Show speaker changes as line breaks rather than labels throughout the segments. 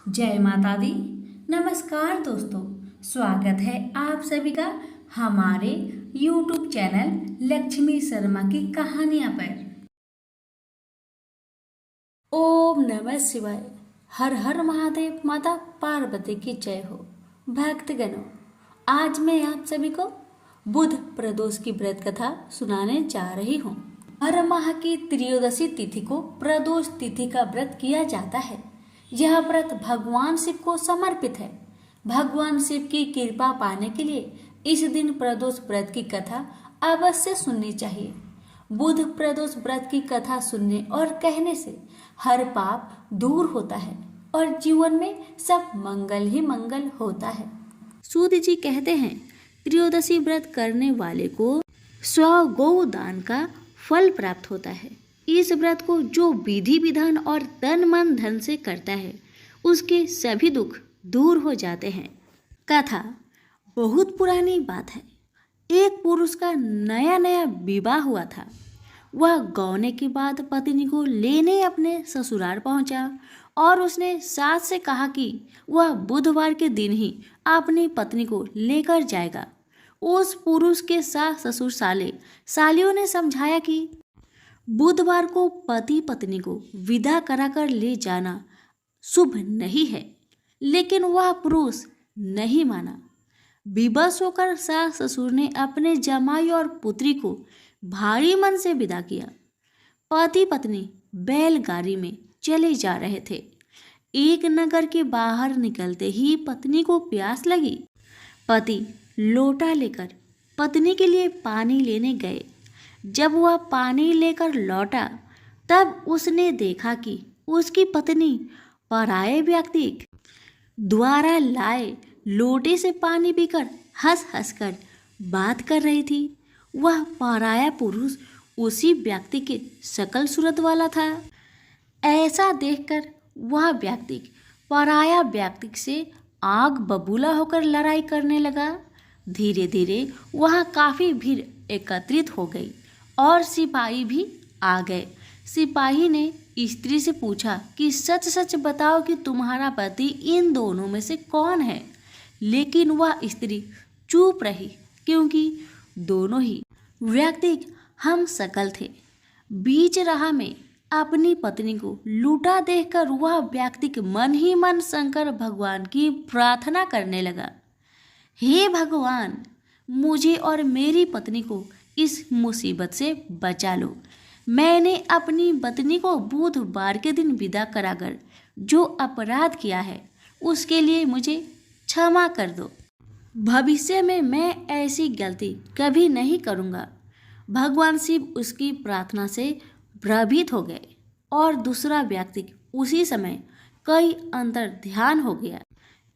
जय माता दी। नमस्कार दोस्तों, स्वागत है आप सभी का हमारे YouTube चैनल लक्ष्मी शर्मा की कहानियां पर। ओम नमः शिवाय। हर हर महादेव। माता पार्वती की जय हो। भक्तगणों, आज मैं आप सभी को बुध प्रदोष की व्रत कथा सुनाने जा रही हूँ। हर माह की त्रयोदशी तिथि को प्रदोष तिथि का व्रत किया जाता है। यह व्रत भगवान शिव को समर्पित है। भगवान शिव की कृपा पाने के लिए इस दिन प्रदोष व्रत की कथा अवश्य सुननी चाहिए। बुध प्रदोष व्रत की कथा सुनने और कहने से हर पाप दूर होता है और जीवन में सब मंगल ही मंगल होता है। सूत जी कहते हैं, त्रयोदशी व्रत करने वाले को स्व गौ दान का फल प्राप्त होता है। इस व्रत को जो विधि विधान और तन मन धन से करता है, उसके सभी दुख दूर हो जाते हैं। कथा बहुत पुरानी बात है। एक पुरुष का नया नया विवाह हुआ था। वह गौने के बाद पत्नी को लेने अपने ससुराल पहुंचा और उसने सास से कहा कि वह बुधवार के दिन ही अपनी पत्नी को लेकर जाएगा। उस पुरुष के सास ससुर सालियों ने समझाया कि बुधवार को पति पत्नी को विदा कराकर ले जाना शुभ नहीं है, लेकिन वह पुरुष नहीं माना। विवश होकर सास ससुर ने अपने जमाई और पुत्री को भारी मन से विदा किया। पति पत्नी बैलगाड़ी में चले जा रहे थे। एक नगर के बाहर निकलते ही पत्नी को प्यास लगी। पति लोटा लेकर पत्नी के लिए पानी लेने गए। जब वह पानी लेकर लौटा, तब उसने देखा कि उसकी पत्नी पराये व्यक्ति द्वारा लाए लोटे से पानी पीकर हंस हंस कर बात कर रही थी। वह पराया पुरुष उसी व्यक्ति के शकल सूरत वाला था। ऐसा देखकर वह व्यक्ति पराया व्यक्ति से आग बबूला होकर लड़ाई करने लगा। धीरे धीरे वहाँ काफ़ी भीड़ एकत्रित हो गई और सिपाही भी आ गए। सिपाही ने स्त्री से पूछा कि सच सच बताओ कि तुम्हारा पति इन दोनों में से कौन है। लेकिन वह स्त्री चुप रही, क्योंकि दोनों ही व्यक्ति हम शकल थे। बीच राह में अपनी पत्नी को लूटा देखकर वह व्यक्ति मन ही मन शंकर भगवान की प्रार्थना करने लगा, हे भगवान, मुझे और मेरी पत्नी को इस मुसीबत से बचा लो। मैंने अपनी पत्नी को बुधवार के दिन विदा कराकर जो अपराध किया है, उसके लिए मुझे क्षमा कर दो। भविष्य में मैं ऐसी गलती कभी नहीं करूँगा। भगवान शिव उसकी प्रार्थना से प्रभावित हो गए और दूसरा व्यक्ति उसी समय कई अंतर ध्यान हो गया।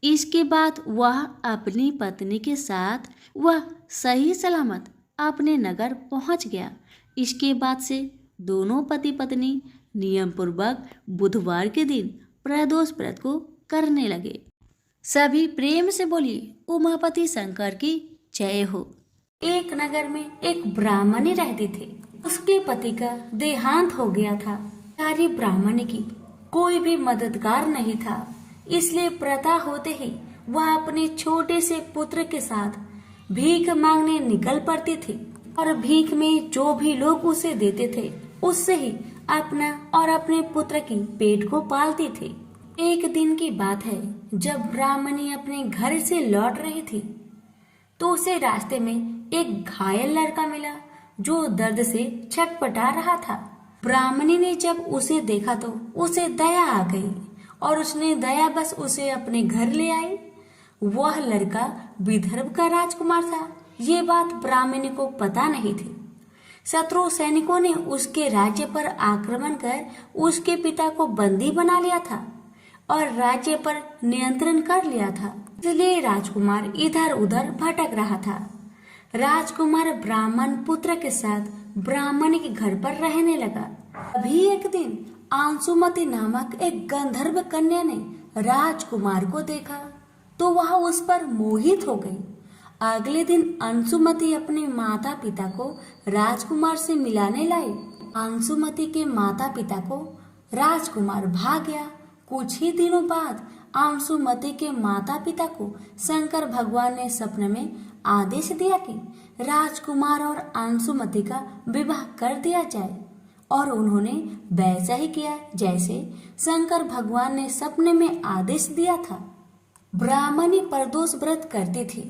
इसके बाद वह अपनी पत्नी के साथ वह सही सलामत अपने नगर पहुंच गया। इसके बाद से दोनों पति पत्नी नियम पूर्वक बुधवार के दिन प्रदोष व्रत को करने लगे। सभी प्रेम से बोलिए, उमापति शंकर की जय हो। एक नगर में एक ब्राह्मणी रहती थी। उसके पति का देहांत हो गया था। सारी ब्राह्मणी की कोई भी मददगार नहीं था, इसलिए प्रथा होते ही वह अपने छोटे से पुत्र के साथ भीख मांगने निकल पड़ती थी और भीख में जो भी लोग उसे देते थे, उससे ही अपना और अपने पुत्र की पेट को पालती थी। एक दिन की बात है, जब ब्राह्मणी अपने घर से लौट रही थी, तो उसे रास्ते में एक घायल लड़का मिला जो दर्द से छटपटा रहा था। ब्राह्मणी ने जब उसे देखा तो उसे दया आ गई और उसने दया बस उसे अपने घर ले आई। वह लड़का विदर्भ का राजकुमार था। ये बात ब्राह्मणी को पता नहीं थी। शत्रु सैनिकों ने उसके राज्य पर आक्रमण कर उसके पिता को बंदी बना लिया था और राज्य पर नियंत्रण कर लिया था। इसलिए राजकुमार इधर उधर भटक रहा था। राजकुमार ब्राह्मण पुत्र के साथ ब्राह्मणी के घर पर रहने लगा। अभी एक दिन अंशुमति नामक एक गंधर्व कन्या ने राजकुमार को देखा तो वह उस पर मोहित हो गई। अगले दिन अंशुमति अपने माता पिता को राजकुमार से मिलाने लाई। अंशुमति के माता पिता को राजकुमार भाग गया। कुछ ही दिनों बाद अंशुमति के माता पिता को शंकर भगवान ने सपने में आदेश दिया कि राजकुमार और अंशुमति का विवाह कर दिया जाए, और उन्होंने वैसा ही किया जैसे शंकर भगवान ने सपने में आदेश दिया था। ब्राह्मणी प्रदोष व्रत करती थी।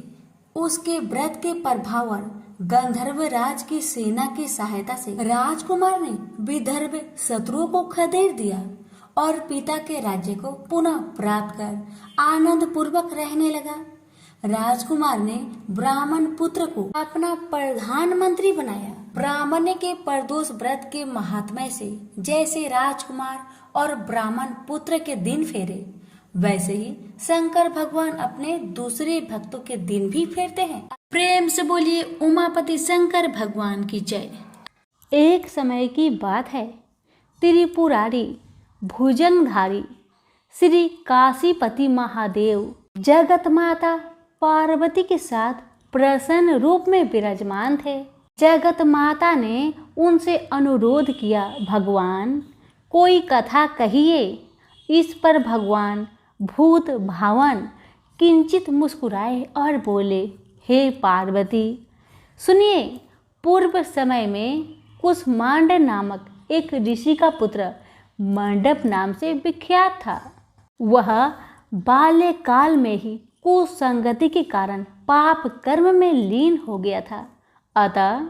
उसके व्रत के प्रभाव गंधर्व राज की सेना की सहायता से राजकुमार ने विदर्भ शत्रुओं को खदेड़ दिया और पिता के राज्य को पुनः प्राप्त कर आनंद पूर्वक रहने लगा। राजकुमार ने ब्राह्मण पुत्र को अपना प्रधानमंत्री बनाया। ब्राह्मण के प्रदोष व्रत के महात्म्य से जैसे राजकुमार और ब्राह्मण पुत्र के दिन फेरे, वैसे ही शंकर भगवान अपने दूसरे भक्तों के दिन भी फेरते हैं। प्रेम से बोलिए उमापति शंकर भगवान की जय। एक समय की बात है, त्रिपुरारी भुजंगधारी श्री काशीपति महादेव जगत माता पार्वती के साथ प्रसन्न रूप में विराजमान थे। जगत माता ने उनसे अनुरोध किया, भगवान कोई कथा कहिए। इस पर भगवान भूत भावन किंचित मुस्कुराए और बोले, हे पार्वती सुनिए, पूर्व समय में कुसमांड नामक एक ऋषि का पुत्र मंडप नाम से विख्यात था। वह बाल्यकाल में ही कुसंगति के कारण पाप कर्म में लीन हो गया था। अतः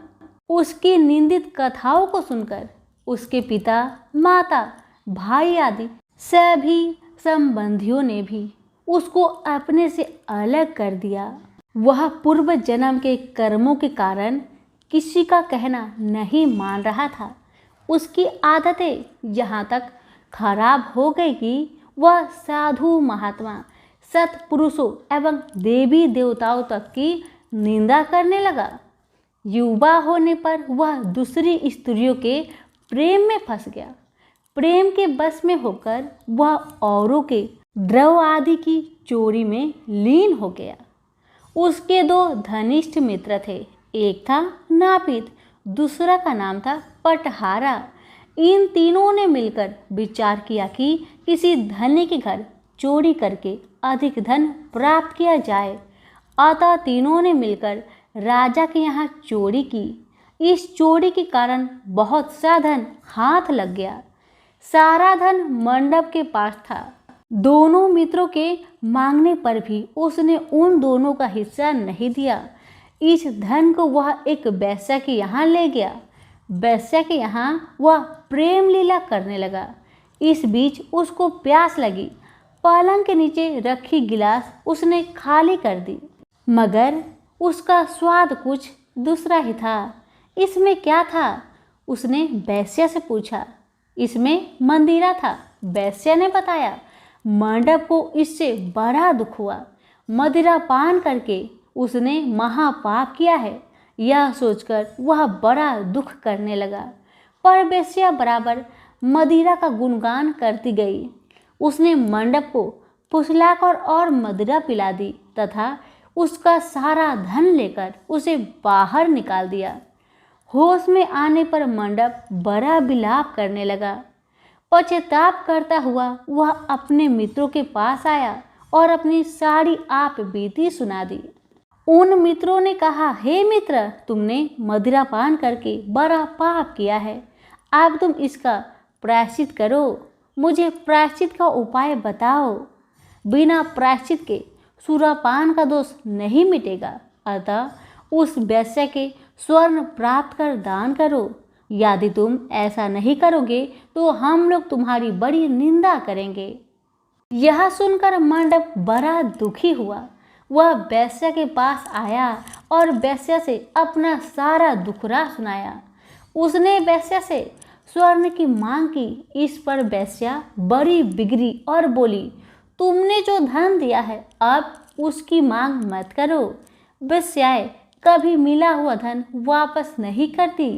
उसकी निंदित कथाओं को सुनकर उसके पिता, माता, भाई आदि सभी संबंधियों ने भी उसको अपने से अलग कर दिया। वह पूर्व जन्म के कर्मों के कारण किसी का कहना नहीं मान रहा था। उसकी आदतें यहाँ तक खराब हो गई कि वह साधु महात्मा, सत्पुरुषों एवं देवी देवताओं तक की निंदा करने लगा। युवा होने पर वह दूसरी स्त्रियों के प्रेम में फंस गया। प्रेम के बस में होकर वह औरों के द्रव आदि की चोरी में लीन हो गया। उसके दो घनिष्ठ मित्र थे, एक था नापित, दूसरा का नाम था पटहारा। इन तीनों ने मिलकर विचार किया कि किसी धनी के घर चोरी करके अधिक धन प्राप्त किया जाए। अतः तीनों ने मिलकर राजा के यहाँ चोरी की। इस चोरी के कारण बहुत सा धन हाथ लग गया। सारा धन मंडप के पास था। दोनों मित्रों के मांगने पर भी उसने उन दोनों का हिस्सा नहीं दिया। इस धन को वह एक वेश्या के यहाँ ले गया। वेश्या के यहाँ वह प्रेम लीला करने लगा। इस बीच उसको प्यास लगी। पलंग के नीचे रखी गिलास उसने खाली कर दी, मगर उसका स्वाद कुछ दूसरा ही था। इसमें क्या था? उसने वेश्या से पूछा। इसमें मंदिरा था। वेश्या ने बताया। मंडप को इससे बड़ा दुख हुआ। मदिरा पान करके उसने महापाप किया है, यह सोचकर वह बड़ा दुख करने लगा। पर वेश्या बराबर मदिरा का गुणगान करती गई। उसने मंडप को फुसलाकर और मदिरा पिला दी तथा उसका सारा धन लेकर उसे बाहर निकाल दिया। होश में आने पर मंडप बड़ा विलाप करने लगा। पश्चाताप करता हुआ वह अपने मित्रों के पास आया और अपनी सारी आप बीती सुना दी। उन मित्रों ने कहा, हे मित्र, तुमने मदिरा पान करके बड़ा पाप किया है। अब तुम इसका प्रायश्चित करो। मुझे प्रायश्चित का उपाय बताओ। बिना प्रायश्चित के सुरापान का दोष नहीं मिटेगा। अतः उस वेश्या के स्वर्ण प्राप्त कर दान करो। यदि तुम ऐसा नहीं करोगे तो हम लोग तुम्हारी बड़ी निंदा करेंगे। यह सुनकर मंडप बड़ा दुखी हुआ। वह वेश्या के पास आया और वेश्या से अपना सारा दुखड़ा सुनाया। उसने वेश्या से स्वर्ण की मांग की। इस पर वेश्या बड़ी बिगड़ी और बोली, तुमने जो धन दिया है अब उसकी मांग मत करो। वेश्याएं कभी मिला हुआ धन वापस नहीं करती।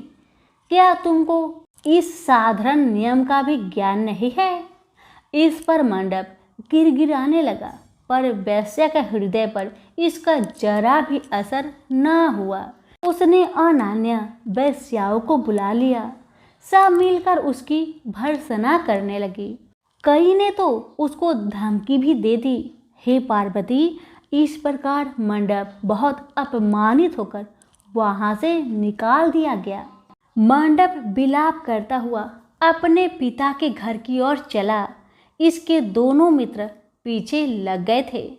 क्या तुमको इस साधारण नियम का भी ज्ञान नहीं है? इस पर मंडप गिड़गिड़ाने लगा, पर वेश्या के हृदय पर इसका जरा भी असर न हुआ। उसने अनान्या वेश्याओं को बुला लिया। सब मिलकर उसकी भर्त्सना करने लगी। कई ने तो उसको धमकी भी दे दी। हे पार्वती, इस प्रकार मंडप बहुत अपमानित होकर वहां से निकाल दिया गया। मंडप विलाप करता हुआ अपने पिता के घर की ओर चला। इसके दोनों मित्र पीछे लग गए थे।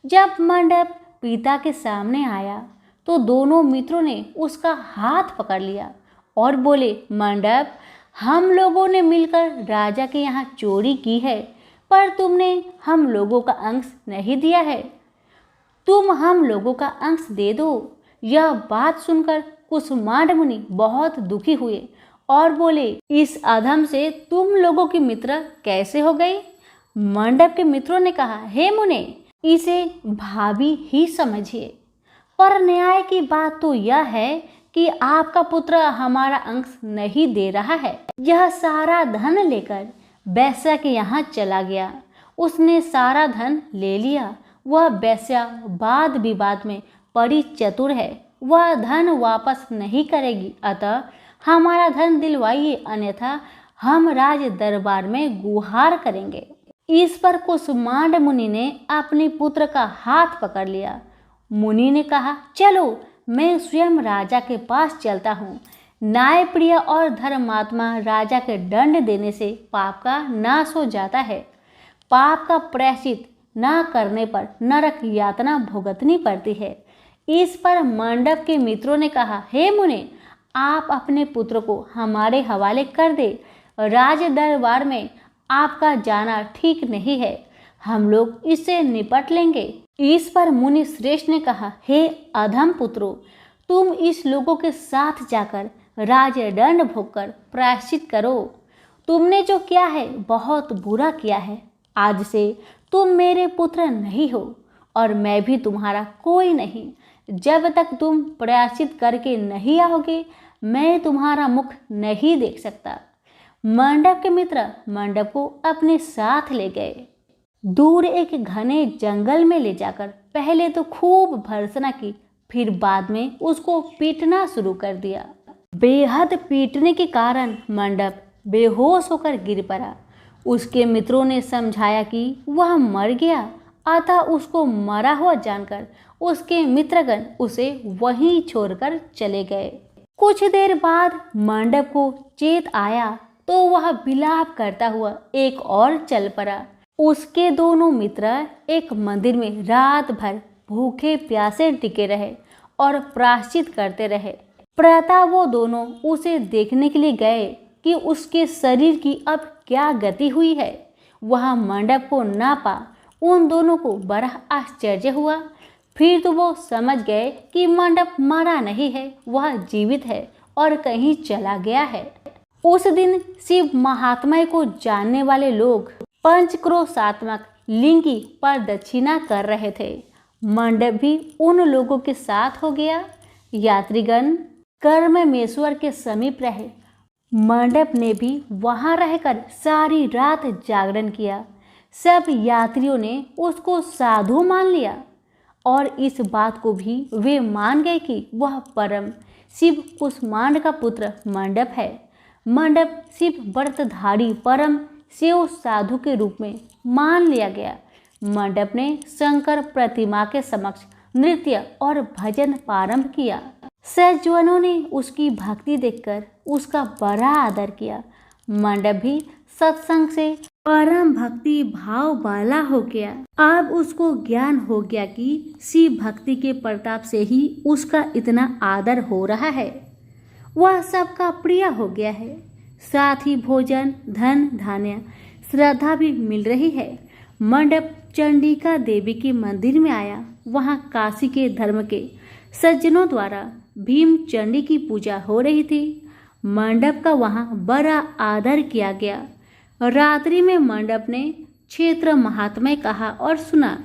जब मंडप पिता के सामने आया तो दोनों मित्रों ने उसका हाथ पकड़ लिया और बोले, मंडप, हम लोगों ने मिलकर राजा के यहाँ चोरी की है, पर तुमने हम लोगों का अंश नहीं दिया है। तुम हम लोगों का अंश दे दो। यह बात सुनकर कुसुमांड मुनि बहुत दुखी हुए और बोले, इस अधम से तुम लोगों की मित्र कैसे हो गई? मंडप के मित्रों ने कहा, हे मुने, इसे भाभी ही समझिए, पर न्याय की बात तो यह है कि आपका पुत्र हमारा अंश नहीं दे रहा है। यह सारा धन लेकर वेश्या के यहाँ चला गया। उसने सारा धन ले लिया। वह वेश्या वाद विवाद में बड़ी चतुर है। वह धन वापस नहीं करेगी, अतः हमारा धन दिलवाइए, अन्यथा हम राज दरबार में गुहार करेंगे। इस पर कुसुमांड मुनि ने अपने पुत्र का हाथ पकड़ लिया। मुनि ने कहा, चलो मैं स्वयं राजा के पास चलता हूँ। न्यायप्रिय और धर्मात्मा राजा के दंड देने से पाप का नाश हो जाता है। पाप का प्रायश्चित न करने पर नरक यातना भुगतनी पड़ती है। इस पर मंडप के मित्रों ने कहा, हे मुने, आप अपने पुत्र को हमारे हवाले कर दे। राज दरबार में आपका जाना ठीक नहीं है। हम लोग इससे निपट लेंगे। इस पर मुनि श्रेष्ठ ने कहा, हे अधम पुत्रों, तुम इस लोगों के साथ जाकर राजदंड भोगकर प्रायश्चित करो। तुमने जो किया है बहुत बुरा किया है। आज से तुम मेरे पुत्र नहीं हो और मैं भी तुम्हारा कोई नहीं। जब तक तुम प्रायश्चित करके नहीं आओगे, मैं तुम्हारा मुख नहीं देख सकता। मंडप के मित्र मंडप को अपने साथ ले गए। दूर एक घने जंगल में ले जाकर पहले तो खूब भर्त्सना की, फिर बाद में उसको पीटना शुरू कर दिया। बेहद पीटने के कारण मंडप बेहोश होकर गिर पड़ा। उसके मित्रों ने समझाया कि वह मर गया, अतः उसको मरा हुआ जानकर उसके मित्रगण उसे वहीं छोड़कर चले गए। कुछ देर बाद मंडप को चेत आया तो वह विलाप करता हुआ एक और चल पड़ा। उसके दोनों मित्र एक मंदिर में रात भर भूखे प्यासे टिके रहे और प्रायश्चित करते रहे। प्रातः वो दोनों उसे देखने के लिए गए कि उसके शरीर की अब क्या गति हुई है। वह मंडप को ना पा उन दोनों को बड़ा आश्चर्य हुआ। फिर तो वो समझ गए कि मंडप मरा नहीं है, वह जीवित है और कहीं चला गया है। उस दिन शिव महात्म्य को जानने वाले लोग पंचक्रोशात्मक लिंग की प्रदक्षिणा कर रहे थे। मंडप भी उन लोगों के साथ हो गया। यात्रीगण कर्ममेश्वर के समीप रहे। मंडप ने भी वहां रहकर सारी रात जागरण किया। सब यात्रियों ने उसको साधु मान लिया और इस बात को भी वे मान गए कि वह परम शिव कुसुमांड का पुत्र मंडप है। मंडप शिव व्रतधारी परम शिव साधु के रूप में मान लिया गया। मंडप ने शंकर प्रतिमा के समक्ष नृत्य और भजन प्रारंभ किया। सज्जनों ने उसकी भक्ति देखकर उसका बड़ा आदर किया। मंडप भी सत्संग से परम भक्ति भाव वाला हो गया। अब उसको ज्ञान हो गया कि शिव भक्ति के प्रताप से ही उसका इतना आदर हो रहा है। वह सबका प्रिय हो गया है। साथ ही भोजन, धन, धान्य, श्रद्धा भी मिल रही है। मंडप चंडिका देवी के मंदिर में आया। वहां काशी के धर्म के सज्जनों द्वारा भीम चंडी की पूजा हो रही थी। मंडप का वहां बड़ा आदर किया गया। रात्रि में मंडप ने क्षेत्र महात्म्य कहा और सुना।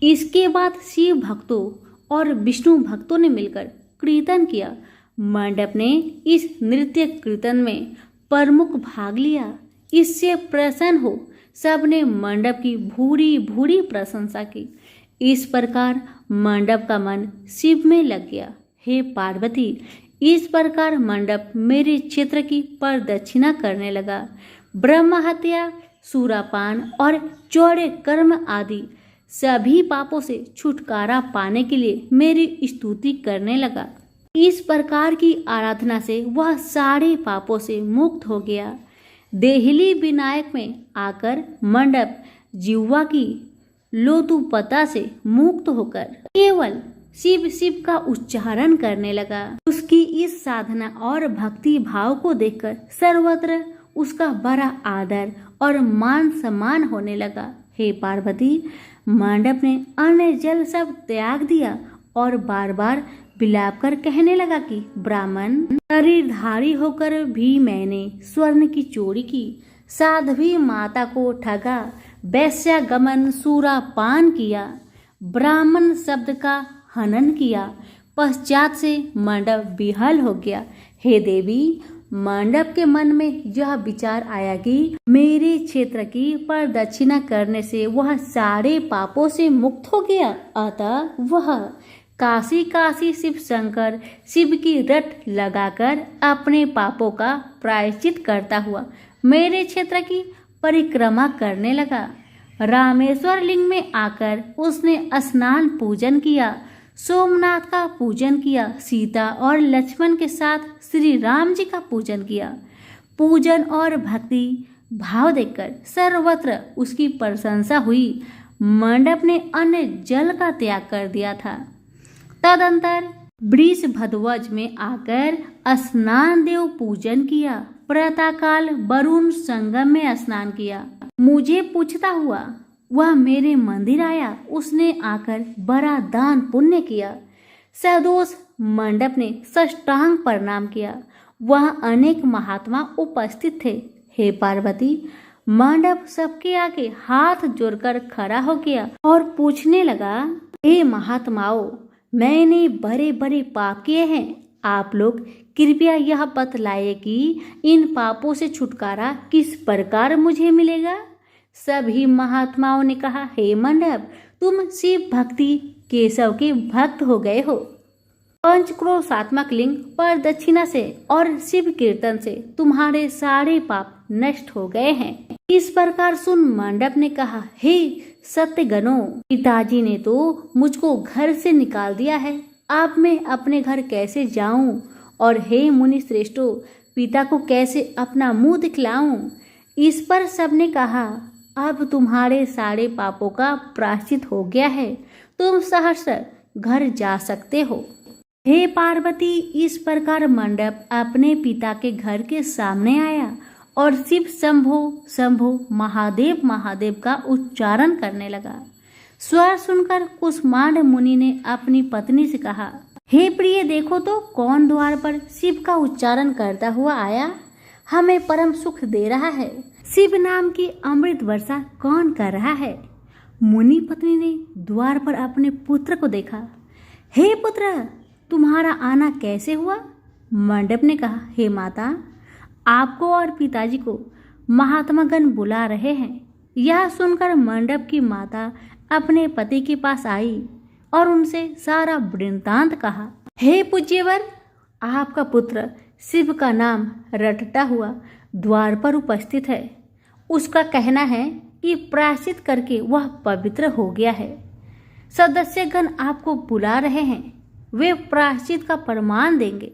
इसके बाद शिव भक्तों और विष्णु भक्तों ने मिलकर कीर्तन किया। मंडप ने इस नृत्य कीर्तन में प्रमुख भाग लिया। इससे प्रसन्न हो सबने मंडप की भूरी भूरी प्रशंसा की। इस प्रकार मंडप का मन शिव में लग गया। हे पार्वती, इस प्रकार मंडप मेरे क्षेत्र की प्रदक्षिणा करने लगा। ब्रह्म हत्या, सूरापान और चौड़े कर्म आदि सभी पापों से छुटकारा पाने के लिए मेरी स्तुति करने लगा। इस प्रकार की आराधना से वह सारे पापों से मुक्त हो गया। देहली विनायक में आकर मंडप जिह्वा की लोतुपता से मुक्त होकर केवल शिव शिव का उच्चारण करने लगा। उसकी इस साधना और भक्ति भाव को देखकर सर्वत्र उसका बड़ा आदर और मान सम्मान होने लगा। हे पार्वती, मंडप ने अन्न जल सब त्याग दिया और बार बार विलाप कर कहने लगा कि ब्राह्मण शरीरधारी होकर भी मैंने स्वर्ण की चोरी की, साध्वी माता को ठगा, वैश्यागमन सूरापान किया, ब्राह्मण शब्द का हनन किया। पश्चात से मंडप विहल हो गया। हे देवी, मंडप के मन में यह विचार आया कि मेरे क्षेत्र की प्रदक्षिणा करने से वह सारे पापों से मुक्त हो गया। अतः वह काशी काशी शिव शंकर शिव की रट लगाकर अपने पापों का प्रायश्चित करता हुआ मेरे क्षेत्र की परिक्रमा करने लगा। रामेश्वर लिंग में आकर उसने स्नान पूजन किया, सोमनाथ का पूजन किया, सीता और लक्ष्मण के साथ श्री राम जी का पूजन किया। पूजन और भक्ति भाव देखकर सर्वत्र उसकी प्रशंसा हुई। मंडप ने अन्न जल का त्याग कर दिया था। तदंतर वृष भदवज में आकर स्नान देव पूजन किया। प्रातःकाल वरुण संगम में स्नान किया। मुझे पूछता हुआ वह मेरे मंदिर आया। उसने आकर बड़ा दान पुण्य किया। सदोष मंडप ने साष्टांग प्रणाम किया। वह अनेक महात्मा उपस्थित थे। हे पार्वती, मंडप सबके आगे हाथ जोड़कर खड़ा हो गया और पूछने लगा, हे महात्माओं, मैंने बड़े बड़े पाप किए हैं। आप लोग कृपया यह बतलाइए कि इन पापों से छुटकारा किस प्रकार मुझे मिलेगा। सभी महात्माओं ने कहा, हे मंडप, तुम शिव भक्ति केशव के भक्त हो गए हो। पंचक्रोशात्मक लिंग पर दक्षिणा से और शिव कीर्तन से तुम्हारे सारे पाप नष्ट हो गए हैं। इस प्रकार सुन मंडप ने कहा, हे सत्यगणों, पिताजी ने तो मुझको घर से निकाल दिया है। अब मैं अपने घर कैसे जाऊं? और हे मुनि श्रेष्ठों, पिता को कैसे अपना मुंह दिखलाऊं? इस पर सबने कहा, अब तुम्हारे सारे पापों का प्रायश्चित हो गया है, तुम सहर्ष घर जा सकते हो। हे पार्वती, इस प्रकार मंडप अपने पिता के घर के सामने आया और शिव शंभो शंभो महादेव महादेव का उच्चारण करने लगा। स्वर सुनकर कुष्मांड मुनि ने अपनी पत्नी से कहा, हे प्रिय, देखो तो कौन द्वार पर शिव का उच्चारण करता हुआ आया, हमें परम सुख दे रहा है। शिव नाम की अमृत वर्षा कौन कर रहा है? मुनि पत्नी ने द्वार पर अपने पुत्र को देखा। हे पुत्र, तुम्हारा आना कैसे हुआ? मंडप ने कहा, हे माता, आपको और पिताजी को महात्मागण बुला रहे हैं। यह सुनकर मंडप की माता अपने पति के पास आई और उनसे सारा वृत्तांत कहा। हे पूज्यवर, आपका पुत्र शिव का नाम रटता हुआ द्वार पर उपस्थित है। उसका कहना है कि प्रायश्चित करके वह पवित्र हो गया है। सदस्यगण आपको बुला रहे हैं, वे प्रायश्चित का प्रमाण देंगे।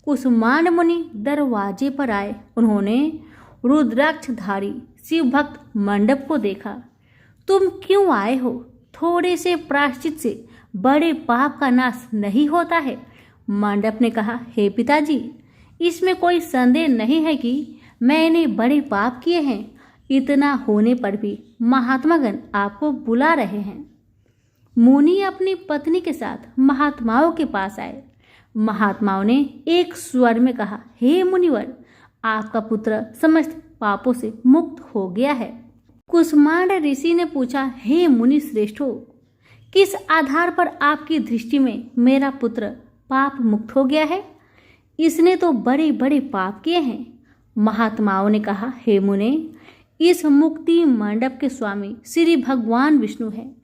कुष्मांड मुनि दरवाजे पर आए। उन्होंने रुद्राक्षधारी शिव भक्त मंडप को देखा। तुम क्यों आए हो? थोड़े से प्रायश्चित से बड़े पाप का नाश नहीं होता है। मंडप ने कहा, हे पिताजी, इसमें कोई संदेह नहीं है कि मैंने बड़े पाप किए हैं। इतना होने पर भी महात्मागण आपको बुला रहे हैं। मुनि अपनी पत्नी के साथ महात्माओं के पास आए। महात्माओं ने एक स्वर में कहा, हे मुनिवर, आपका पुत्र समस्त पापों से मुक्त हो गया है। कुष्मांड ऋषि ने पूछा, हे मुनि श्रेष्ठों, किस आधार पर आपकी दृष्टि में मेरा पुत्र पाप मुक्त हो गया है? इसने तो बड़े बड़े पाप किए हैं। महात्माओं ने कहा, हे मुने, इस मुक्ति मंडप के स्वामी श्री भगवान विष्णु हैं,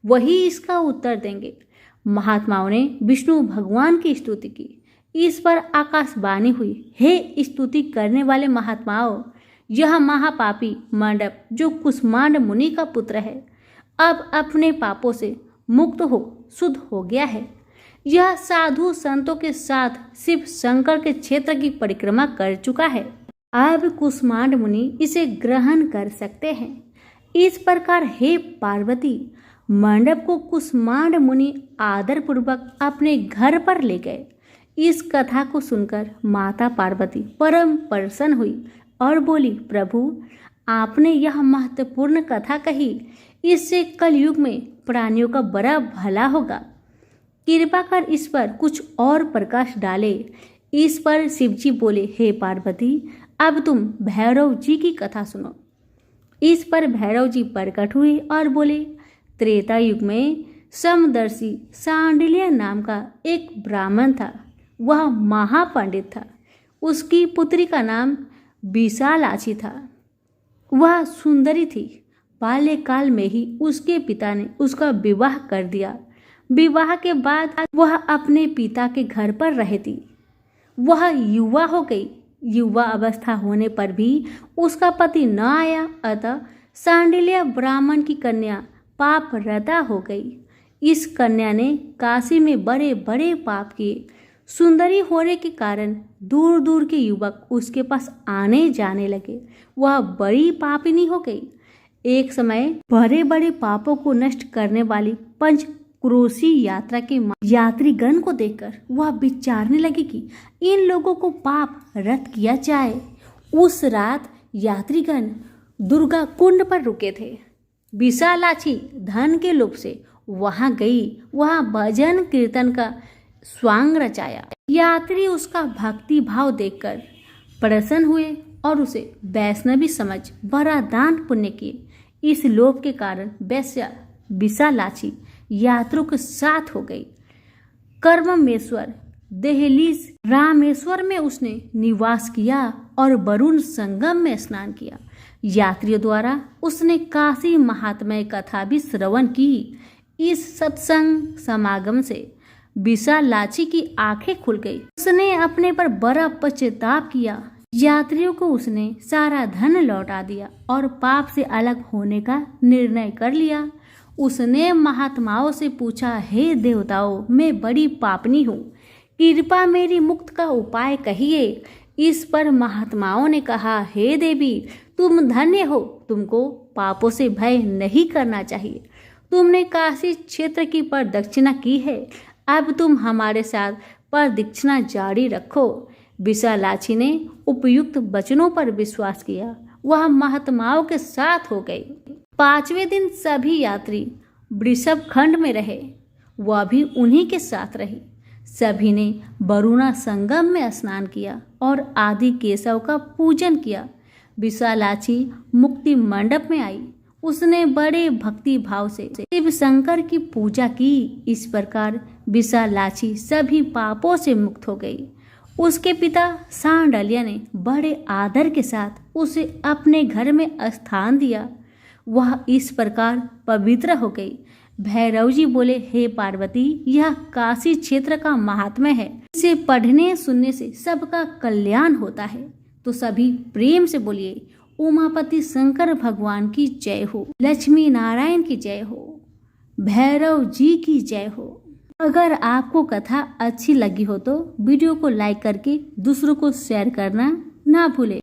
वही इसका उत्तर देंगे। महात्माओं ने विष्णु भगवान की स्तुति की। इस पर आकाशवाणी हुई, हे स्तुति करने वाले महात्माओं, यह महापापी मंडप जो कुष्मांड मुनि का पुत्र है अब अपने पापों से मुक्त हो शुद्ध हो गया है। यह साधु संतों के साथ शिव शंकर के क्षेत्र की परिक्रमा कर चुका है। अब कुष्मांड मुनि इसे ग्रहण कर सकते हैं। इस प्रकार हे पार्वती, मंडप को कुष्मांड मुनि आदर पूर्वक अपने घर पर ले गए। इस कथा को सुनकर माता पार्वती परम प्रसन्न हुई और बोली, प्रभु आपने यह महत्वपूर्ण कथा कही, इससे कलयुग में प्राणियों का बड़ा भला होगा। कृपा कर इस पर कुछ और प्रकाश डाले। इस पर शिवजी बोले, हे पार्वती अब तुम भैरव जी की कथा सुनो। इस पर भैरव जी प्रकट हुए और बोले, त्रेता युग में समदर्शी सांडिल्य नाम का एक ब्राह्मण था। वह महापंडित था। उसकी पुत्री का नाम विशालाक्षी था। वह सुंदरी थी। बाल्यकाल में ही उसके पिता ने उसका विवाह कर दिया। विवाह के बाद वह अपने पिता के घर पर रहती। वह युवा हो गई। युवा अवस्था होने पर भी उसका पति न आया, अतः सांडिल्य ब्राह्मण की कन्या पाप रता हो गई। इस कन्या ने काशी में बड़े बड़े पाप किए। सुंदरी होने के कारण दूर दूर के युवक उसके पास आने जाने लगे। वह बड़ी पापिनी हो गई। एक समय बड़े बड़े पापों को नष्ट करने वाली पंचक्रोशी यात्रा के यात्रीगण को देखकर वह विचारने लगी कि इन लोगों को पाप रत किया जाए। उस रात यात्रीगण दुर्गा कुंड पर रुके थे। विशालाक्षी धन के लोभ से वहां गई। वहां भजन कीर्तन का स्वांग रचाया। यात्री उसका भक्ति भाव देखकर प्रसन्न हुए और उसे वैष्णवी समझ बड़ा दान पुण्य किए। इस लोभ के कारण वैश्या विशालाक्षी यात्रियों के साथ हो गई। कर्ममेश्वर दहलीज रामेश्वर में उसने निवास किया और वरुण संगम में स्नान किया। यात्रियों द्वारा उसने काशी महात्म्य कथा भी श्रवण की। इस सत्संग समागम से विशालाक्षी की आंखें खुल गई। उसने अपने पर बड़ा पश्चाताप किया। यात्रियों को उसने सारा धन लौटा दिया और पाप से अलग होने का निर्णय कर लिया। उसने महात्माओं से पूछा, हे देवताओं, मैं बड़ी पापनी हूँ, कृपा मेरी मुक्त का उपाय कहिए। इस पर महात्माओं ने कहा, हे देवी, तुम धन्य हो, तुमको पापों से भय नहीं करना चाहिए। तुमने काशी क्षेत्र की प्रदक्षिणा की है, अब तुम हमारे साथ प्रदक्षिणा जारी रखो। विशालाक्षी ने उपयुक्त वचनों पर विश्वास किया। वह महात्माओं के साथ हो गई। 5वें दिन सभी यात्री वृषभ खंड में रहे। वह भी उन्हीं के साथ रही। सभी ने वरुणा संगम में स्नान किया और आदि केशव का पूजन किया। विशालाक्षी मुक्ति मंडप में आई। उसने बड़े भक्ति भाव से शिव शंकर की पूजा की। इस प्रकार विशालाक्षी सभी पापों से मुक्त हो गई। उसके पिता सांडिल्य ने बड़े आदर के साथ उसे अपने घर में स्थान दिया। वह इस प्रकार पवित्र हो गई। भैरव जी बोले, हे पार्वती, यह काशी क्षेत्र का महात्म्य है। इसे पढ़ने सुनने से सबका कल्याण होता है। तो सभी प्रेम से बोलिए, उमापति शंकर भगवान की जय हो, लक्ष्मी नारायण की जय हो, भैरव जी की जय हो। अगर आपको कथा अच्छी लगी हो तो वीडियो को लाइक करके दूसरों को शेयर करना ना भूलें।